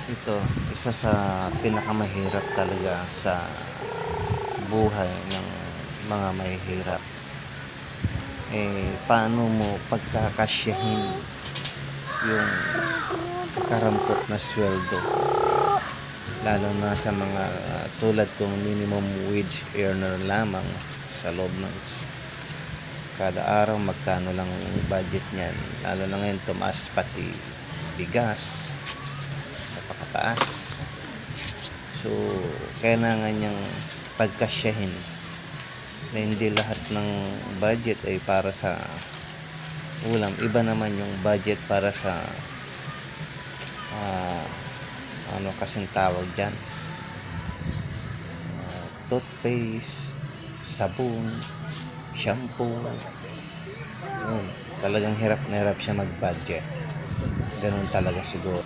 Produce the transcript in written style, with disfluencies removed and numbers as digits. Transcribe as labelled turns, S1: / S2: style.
S1: Ito, isa sa pinakamahirap talaga sa buhay ng mga mahihirap. Paano mo pagkakasyahin yung kakarampot na sweldo? Lalo na sa mga tulad kong minimum wage earner lamang sa loob ng kada araw magkano lang budget niyan. Lalo na ngayon tumaas pati bigas, napakataas. So, kailangan niyang pagkasyahin na hindi lahat ng budget ay para sa ulam. Iba naman yung budget para sa ah, ano kasing tawag dyan, toothpaste, sabon, shampoo. Yun, talagang hirap na hirap siya mag-budget. Ganun talaga siguro.